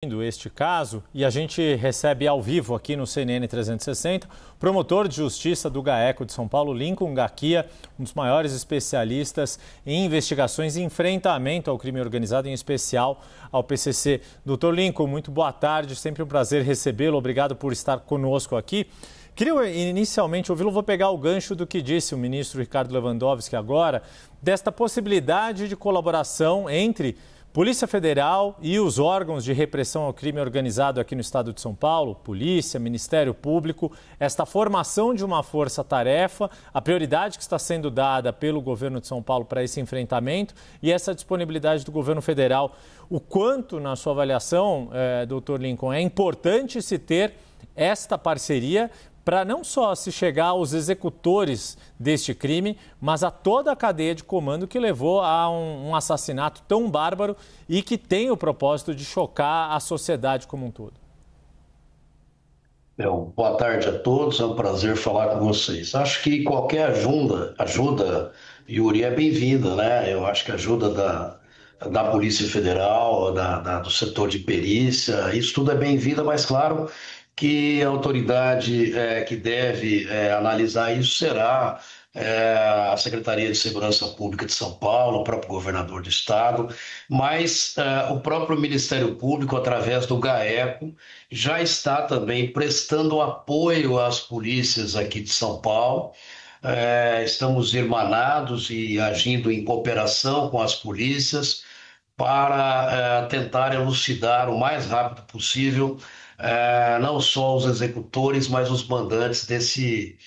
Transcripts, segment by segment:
Este caso, e a gente recebe ao vivo aqui no CNN 360 o promotor de justiça do GAECO de São Paulo, Lincoln Gaquia, um dos maiores especialistas em investigações e enfrentamento ao crime organizado, em especial ao PCC. Doutor Lincoln, muito boa tarde, sempre um prazer recebê-lo, obrigado por estar conosco aqui. Queria inicialmente ouvi-lo, vou pegar o gancho do que disse o ministro Ricardo Lewandowski agora, desta possibilidade de colaboração entre Polícia Federal e os órgãos de repressão ao crime organizado aqui no estado de São Paulo, Polícia, Ministério Público, esta formação de uma força-tarefa, a prioridade que está sendo dada pelo governo de São Paulo para esse enfrentamento e essa disponibilidade do governo federal. O quanto, na sua avaliação, doutor Lincoln, é importante se ter esta parceria para não só se chegar aos executores deste crime, mas a toda a cadeia de comando que levou a um assassinato tão bárbaro e que tem o propósito de chocar a sociedade como um todo. Boa tarde a todos, é um prazer falar com vocês. Acho que qualquer ajuda, Yuri, é bem-vinda, né? Eu acho que a ajuda da Polícia Federal, do setor de perícia, isso tudo é bem-vinda, mas claro que a autoridade que deve analisar isso será a Secretaria de Segurança Pública de São Paulo, o próprio governador do estado, mas o próprio Ministério Público, através do GAECO, já está também prestando apoio às polícias aqui de São Paulo. Estamos irmanados e agindo em cooperação com as polícias para tentar elucidar o mais rápido possível não só os executores, mas os mandantes desse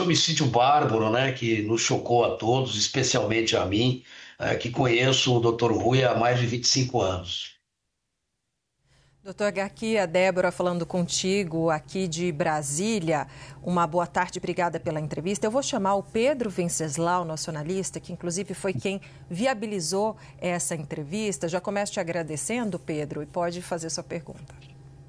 homicídio bárbaro, né, que nos chocou a todos, especialmente a mim, que conheço o Dr. Rui há mais de 25 anos. Doutor Gaquia, Débora falando contigo aqui de Brasília. Uma boa tarde, obrigada pela entrevista. Eu vou chamar o Pedro Venceslau, nosso analista, que inclusive foi quem viabilizou essa entrevista. Já começo te agradecendo, Pedro, e pode fazer sua pergunta.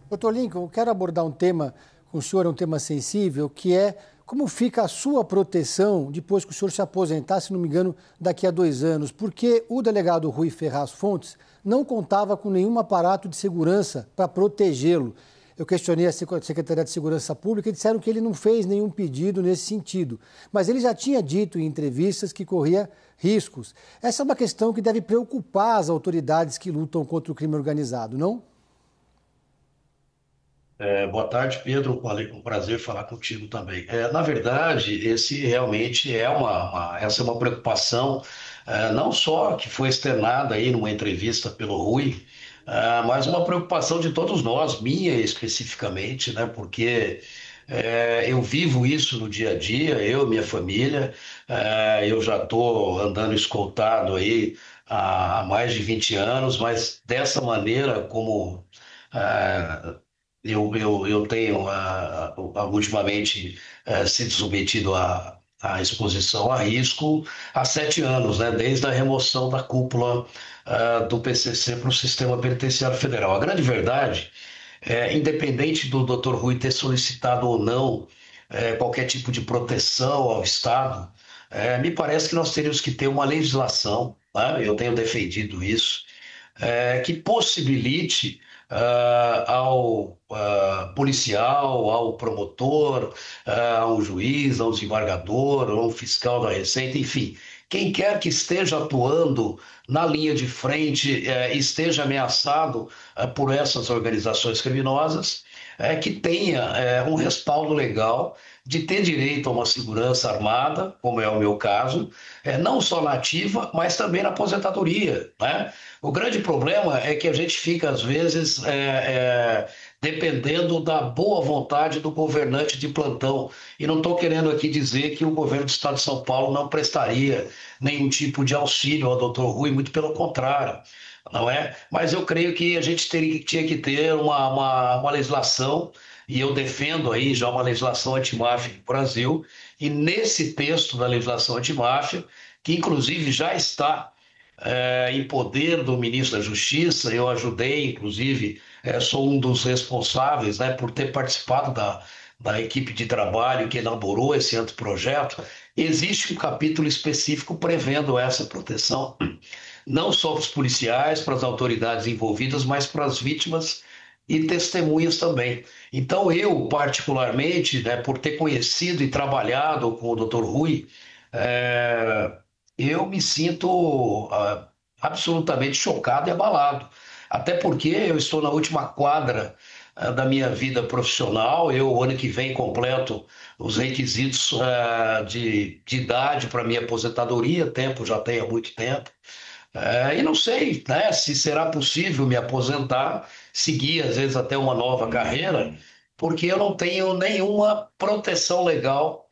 Doutor Lincoln, eu quero abordar um tema com o senhor, um tema sensível, que é como fica a sua proteção depois que o senhor se aposentar, se não me engano, daqui a 2 anos, porque o delegado Rui Ferraz Fontes não contava com nenhum aparato de segurança para protegê-lo. Eu questionei a Secretaria de Segurança Pública e disseram que ele não fez nenhum pedido nesse sentido. Mas ele já tinha dito em entrevistas que corria riscos. Essa é uma questão que deve preocupar as autoridades que lutam contra o crime organizado, não? Boa tarde, Pedro. Um prazer falar contigo também. Na verdade, esse realmente essa é uma preocupação, não só que foi externada aí numa entrevista pelo Rui, mas uma preocupação de todos nós, minha especificamente, né? Porque eu vivo isso no dia a dia, eu, minha família, eu já estou andando escoltado aí há mais de 20 anos, mas dessa maneira como eu tenho ultimamente sido submetido à exposição a risco há 7 anos, né, desde a remoção da cúpula do PCC para o Sistema Penitenciário Federal. A grande verdade independente do Dr. Rui ter solicitado ou não qualquer tipo de proteção ao Estado, me parece que nós teríamos que ter uma legislação, né, eu tenho defendido isso, que possibilite ao policial, ao promotor, ao juiz, ao desembargador, ao fiscal da Receita, enfim, quem quer que esteja atuando na linha de frente, esteja ameaçado por essas organizações criminosas, que tenha um respaldo legal de ter direito a uma segurança armada, como é o meu caso, não só na ativa, mas também na aposentadoria, né? O grande problema é que a gente fica, às vezes, dependendo da boa vontade do governante de plantão. E não estou querendo aqui dizer que o governo do Estado de São Paulo não prestaria nenhum tipo de auxílio ao Dr. Rui, muito pelo contrário, não é? Mas eu creio que a gente tinha que ter uma legislação, e eu defendo aí já uma legislação antimáfia no Brasil, e nesse texto da legislação antimáfia, que inclusive já está em poder do ministro da Justiça, eu ajudei, inclusive, sou um dos responsáveis, né, por ter participado da equipe de trabalho que elaborou esse anteprojeto. Existe um capítulo específico prevendo essa proteção, não só para os policiais, para as autoridades envolvidas, mas para as vítimas e testemunhas também. Então, eu, particularmente, né, por ter conhecido e trabalhado com o Dr. Rui, eu me sinto absolutamente chocado e abalado. Até porque eu estou na última quadra da minha vida profissional. Eu, ano que vem, completo os requisitos de idade para minha aposentadoria. Tempo já tem há muito tempo. E não sei, né, se será possível me aposentar, seguir às vezes até uma nova carreira, porque eu não tenho nenhuma proteção legal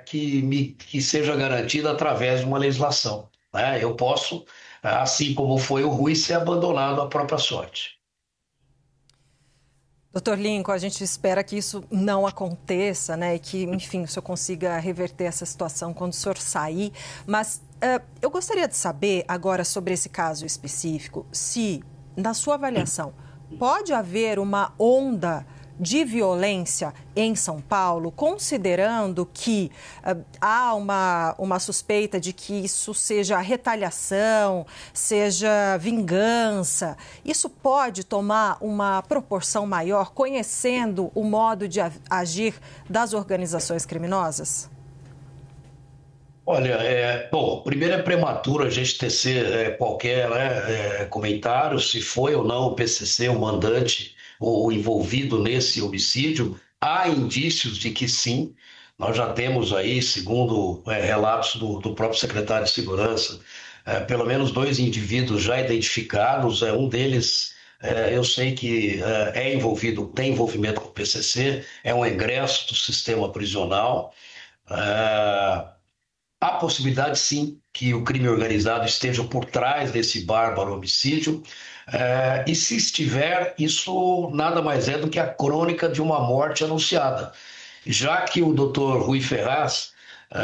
que seja garantida através de uma legislação, né? Eu posso, assim como foi o Rui, ser abandonado à própria sorte. Doutor Lincoln, a gente espera que isso não aconteça, né? E que, enfim, o senhor consiga reverter essa situação quando o senhor sair. Mas eu gostaria de saber agora sobre esse caso específico, se, na sua avaliação, pode haver uma onda de violência em São Paulo, considerando que há uma suspeita de que isso seja retaliação, seja vingança. Isso pode tomar uma proporção maior, conhecendo o modo de agir das organizações criminosas? Olha, bom, primeiro é prematuro a gente tecer qualquer comentário se foi ou não o PCC o mandante ou envolvido nesse homicídio. Há indícios de que sim. Nós já temos aí, segundo relatos do próprio secretário de Segurança, pelo menos 2 indivíduos já identificados. Um deles, eu sei que tem envolvimento com o PCC, é um egresso do sistema prisional. Há possibilidade, sim, que o crime organizado esteja por trás desse bárbaro homicídio. E se estiver, isso nada mais é do que a crônica de uma morte anunciada. Já que o Dr. Rui Ferraz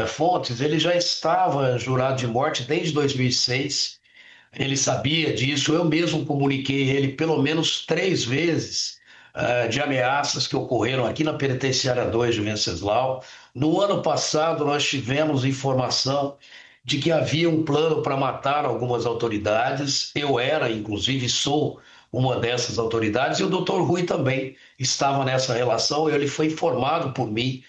Fontes, ele já estava jurado de morte desde 2006, ele sabia disso, eu mesmo comuniquei ele pelo menos 3 vezes de ameaças que ocorreram aqui na Penitenciária 2 de Venceslau. No ano passado, nós tivemos informação de que havia um plano para matar algumas autoridades. Eu era, inclusive, sou uma dessas autoridades, e o Dr. Rui também estava nessa relação. Ele foi informado por mim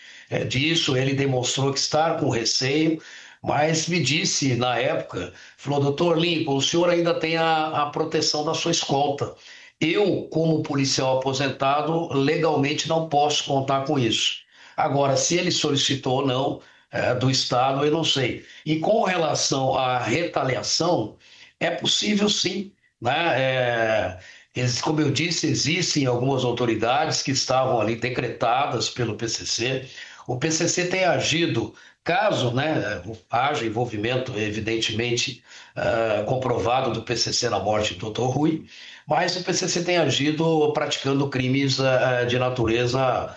disso, ele demonstrou que está com receio, mas me disse na época, falou: doutor Lincoln, o senhor ainda tem a proteção da sua escolta. Eu, como policial aposentado, legalmente não posso contar com isso. Agora, se ele solicitou ou não do Estado, eu não sei. E com relação à retaliação, é possível sim, né? Como eu disse, existem algumas autoridades que estavam ali decretadas pelo PCC. O PCC tem agido, caso, né, haja envolvimento, evidentemente, comprovado do PCC na morte do Dr. Rui, mas o PCC tem agido praticando crimes de natureza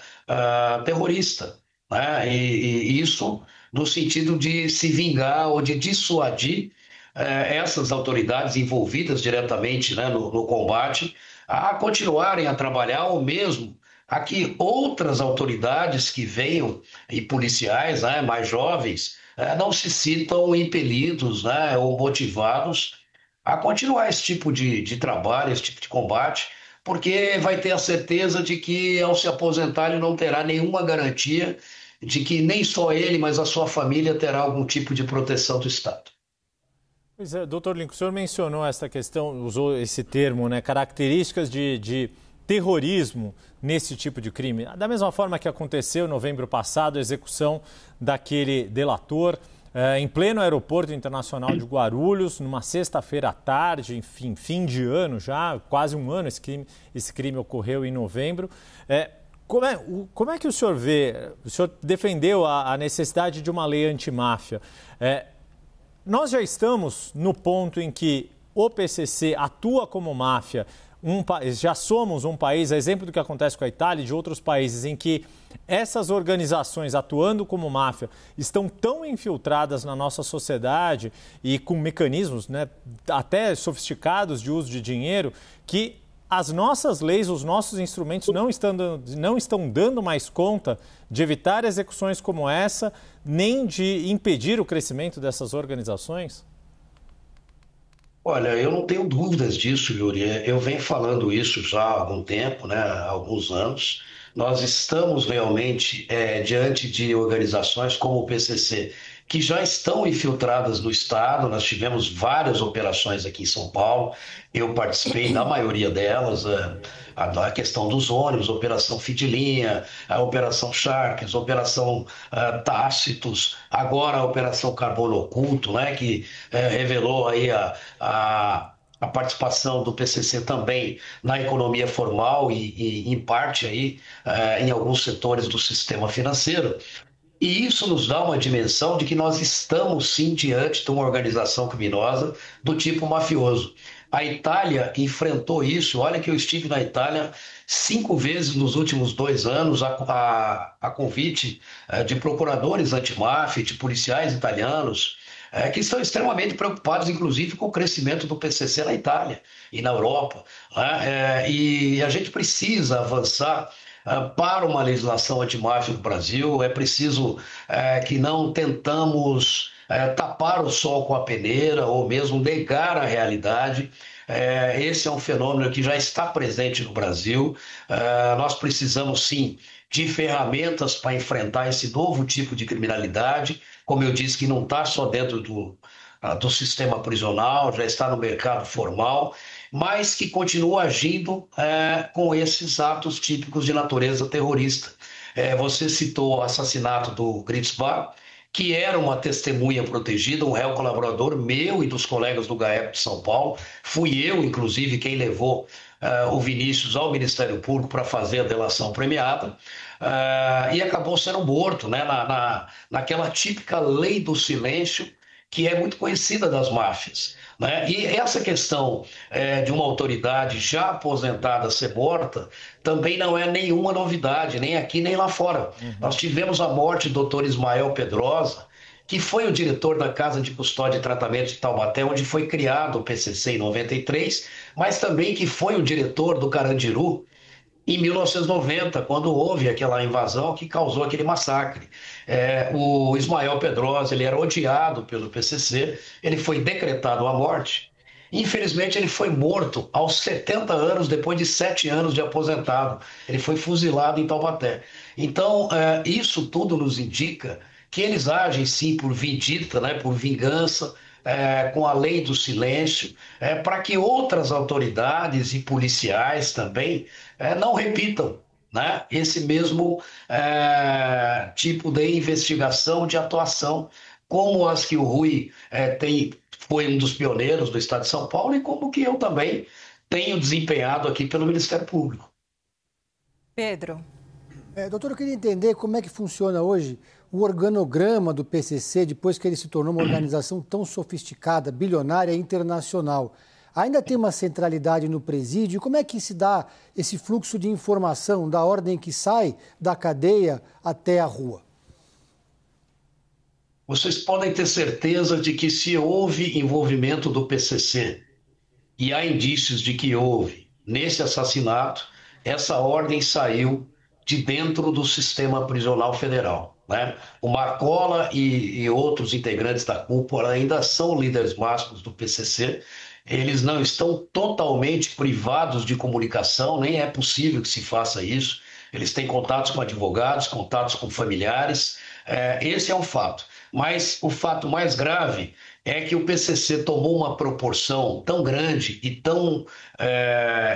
terrorista, né? E isso no sentido de se vingar ou de dissuadir essas autoridades envolvidas diretamente, né, no combate a continuarem a trabalhar, ou mesmo a que outras autoridades que venham, e policiais, né, mais jovens, não se sintam impelidos, né, ou motivados a continuar esse tipo de trabalho, esse tipo de combate, porque vai ter a certeza de que, ao se aposentar, ele não terá nenhuma garantia de que nem só ele, mas a sua família terá algum tipo de proteção do Estado. Pois é, doutor Lincoln, o senhor mencionou essa questão, usou esse termo, né, características de terrorismo nesse tipo de crime. Da mesma forma que aconteceu em novembro passado, a execução daquele delator em pleno aeroporto internacional de Guarulhos, numa sexta-feira à tarde, enfim, fim de ano já, quase um ano esse crime ocorreu em novembro. Como é que o senhor vê, o senhor defendeu a necessidade de uma lei antimáfia. Nós já estamos no ponto em que o PCC atua como máfia, já somos um país, a exemplo do que acontece com a Itália e de outros países, em que essas organizações atuando como máfia estão tão infiltradas na nossa sociedade e com mecanismos, né, até sofisticados de uso de dinheiro, que as nossas leis, os nossos instrumentos não estão dando mais conta de evitar execuções como essa, nem de impedir o crescimento dessas organizações? Olha, eu não tenho dúvidas disso, Yuri. Eu venho falando isso já há algum tempo, né? Há alguns anos. Nós estamos realmente diante de organizações como o PCC, que já estão infiltradas no Estado. Nós tivemos várias operações aqui em São Paulo. Eu participei da maioria delas. A questão dos ônibus, a Operação Fim de Linha, a Operação Sharks, a Operação Tácitos, agora a Operação Carbono Oculto, né? Que revelou aí a participação do PCC também na economia formal e em parte aí, em alguns setores do sistema financeiro. E isso nos dá uma dimensão de que nós estamos sim diante de uma organização criminosa do tipo mafioso. A Itália enfrentou isso. Olha que eu estive na Itália 5 vezes nos últimos 2 anos a convite de procuradores antimáfia, de policiais italianos, que estão extremamente preocupados, inclusive, com o crescimento do PCC na Itália e na Europa, né? E a gente precisa avançar para uma legislação antimáfia no Brasil. É preciso que não tentamos tapar o sol com a peneira ou mesmo negar a realidade. Esse é um fenômeno que já está presente no Brasil. Nós precisamos, sim, de ferramentas para enfrentar esse novo tipo de criminalidade. Como eu disse, que não está só dentro do sistema prisional, já está no mercado formal, mas que continua agindo com esses atos típicos de natureza terrorista. Você citou o assassinato do Gritzbach, que era uma testemunha protegida, um réu colaborador meu e dos colegas do GAECO de São Paulo. Fui eu, inclusive, quem levou o Vinícius ao Ministério Público para fazer a delação premiada, e acabou sendo morto, né, naquela típica lei do silêncio, que é muito conhecida das máfias, né? E essa questão de uma autoridade já aposentada ser morta também não é nenhuma novidade, nem aqui nem lá fora. Nós tivemos a morte do Dr. Ismael Pedrosa, que foi o diretor da Casa de Custódia e Tratamento de Taubaté, onde foi criado o PCC em 93, mas também que foi o diretor do Carandiru em 1990, quando houve aquela invasão que causou aquele massacre. O Ismael Pedrosa, ele era odiado pelo PCC, ele foi decretado à morte. Infelizmente, ele foi morto aos 70 anos, depois de 7 anos de aposentado. Ele foi fuzilado em Taubaté. Então, isso tudo nos indica que eles agem, sim, por vindita, né, por vingança, com a lei do silêncio, para que outras autoridades e policiais também não repitam, né, esse mesmo tipo de investigação, de atuação, como as que o Rui foi um dos pioneiros do Estado de São Paulo e como que eu também tenho desempenhado aqui pelo Ministério Público. Pedro. Doutor, eu queria entender como é que funciona hoje o organograma do PCC depois que ele se tornou uma organização tão sofisticada, bilionária e internacional. Ainda tem uma centralidade no presídio? Como é que se dá esse fluxo de informação da ordem que sai da cadeia até a rua? Vocês podem ter certeza de que se houve envolvimento do PCC e há indícios de que houve nesse assassinato, essa ordem saiu de dentro do sistema prisional federal, né? O Marcola e outros integrantes da cúpula ainda são líderes máximos do PCC. Eles não estão totalmente privados de comunicação, nem é possível que se faça isso. Eles têm contatos com advogados, contatos com familiares. Esse é um fato. Mas o fato mais grave é que o PCC tomou uma proporção tão grande e tão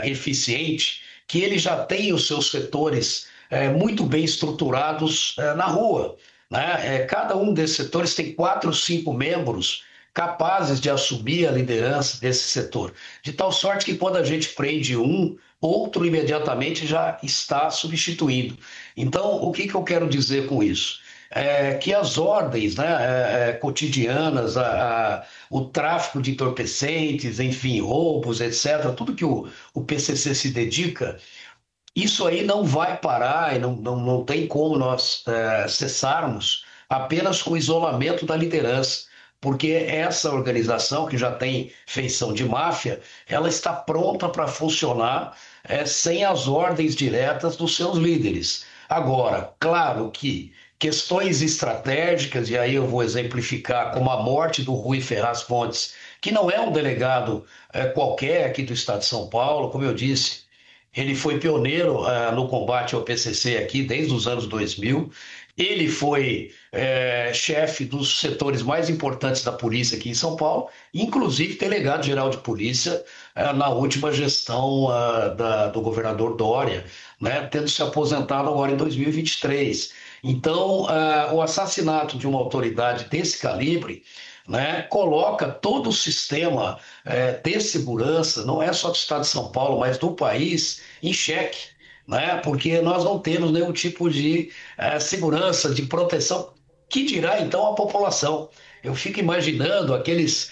eficiente que ele já tem os seus setores muito bem estruturados na rua, né? Cada um desses setores tem 4 ou 5 membros capazes de assumir a liderança desse setor, de tal sorte que quando a gente prende um, outro imediatamente já está substituindo. Então, o que eu quero dizer com isso? Que as ordens, né, cotidianas, o tráfico de entorpecentes, enfim, roubos, etc., tudo que o PCC se dedica, isso aí não vai parar e não tem como nós cessarmos apenas com o isolamento da liderança, porque essa organização, que já tem feição de máfia, ela está pronta para funcionar sem as ordens diretas dos seus líderes. Agora, claro que questões estratégicas, e aí eu vou exemplificar como a morte do Rui Ferraz Fontes, que não é um delegado qualquer aqui do estado de São Paulo, como eu disse. Ele foi pioneiro no combate ao PCC aqui desde os anos 2000. Ele foi chefe dos setores mais importantes da polícia aqui em São Paulo, inclusive delegado-geral de polícia na última gestão do governador Dória, né, tendo se aposentado agora em 2023. Então, o assassinato de uma autoridade desse calibre, né, coloca todo o sistema de segurança, não é só do estado de São Paulo, mas do país, em xeque, né, porque nós não temos nenhum tipo de segurança, de proteção, que dirá então a população. Eu fico imaginando aqueles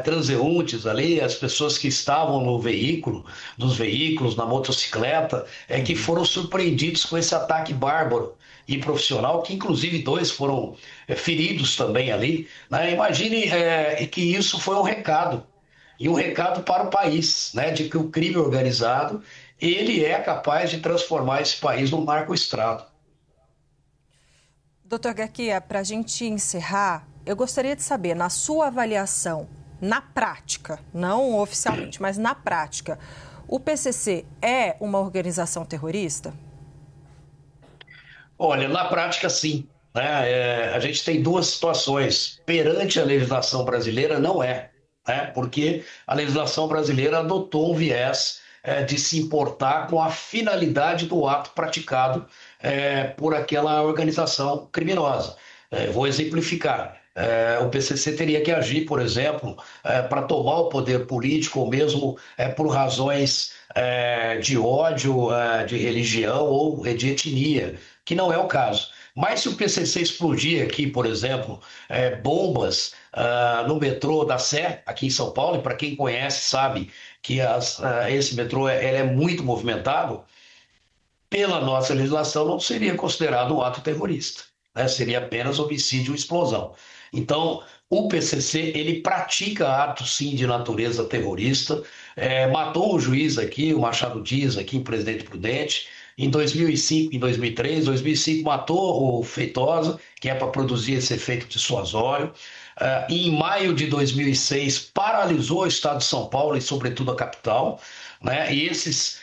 transeuntes ali, as pessoas que estavam no veículo, nos veículos, na motocicleta, que foram surpreendidos com esse ataque bárbaro e profissional, que inclusive 2 foram feridos também ali, né? Imagine que isso foi um recado, e um recado para o país, né? De que o crime organizado, ele é capaz de transformar esse país num narco-estado. Doutor Garcia, para a gente encerrar, eu gostaria de saber, na sua avaliação, na prática, não oficialmente, mas na prática, o PCC é uma organização terrorista? Olha, na prática, sim, né? A gente tem 2 situações. Perante a legislação brasileira, não é, né? Porque a legislação brasileira adotou um viés de se importar com a finalidade do ato praticado por aquela organização criminosa. Vou exemplificar. O PCC teria que agir, por exemplo, para tomar o poder político, ou mesmo por razões de ódio, de religião ou de etnia, que não é o caso. Mas se o PCC explodir aqui, por exemplo, bombas no metrô da Sé, aqui em São Paulo, e para quem conhece sabe que esse metrô ele é muito movimentado, pela nossa legislação não seria considerado um ato terrorista, né? Seria apenas homicídio ou explosão. Então, o PCC, ele pratica atos, sim, de natureza terrorista. Matou um juiz aqui, o Machado Dias, aqui em Presidente Prudente, em 2005, em 2003. 2005 matou o Feitosa, que é para produzir esse efeito dissuasório. Em maio de 2006, paralisou o estado de São Paulo e, sobretudo, a capital, né? E esses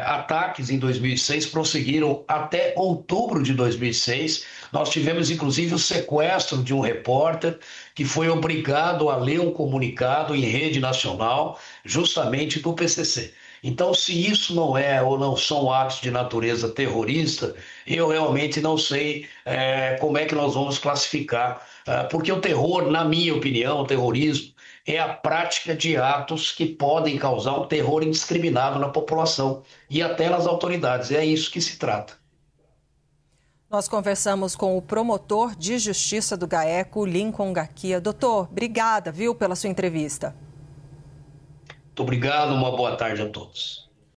ataques em 2006 prosseguiram até outubro de 2006. Nós tivemos, inclusive, o sequestro de um repórter que foi obrigado a ler um comunicado em rede nacional, justamente do PCC. Então, se isso não é ou não são atos de natureza terrorista, eu realmente não sei como é que nós vamos classificar, porque o terror, na minha opinião, o terrorismo, é a prática de atos que podem causar um terror indiscriminado na população e até nas autoridades. É isso que se trata. Nós conversamos com o promotor de justiça do GAECO, Lincoln Garcia. Doutor, obrigada, viu, pela sua entrevista. Muito obrigado, uma boa tarde a todos.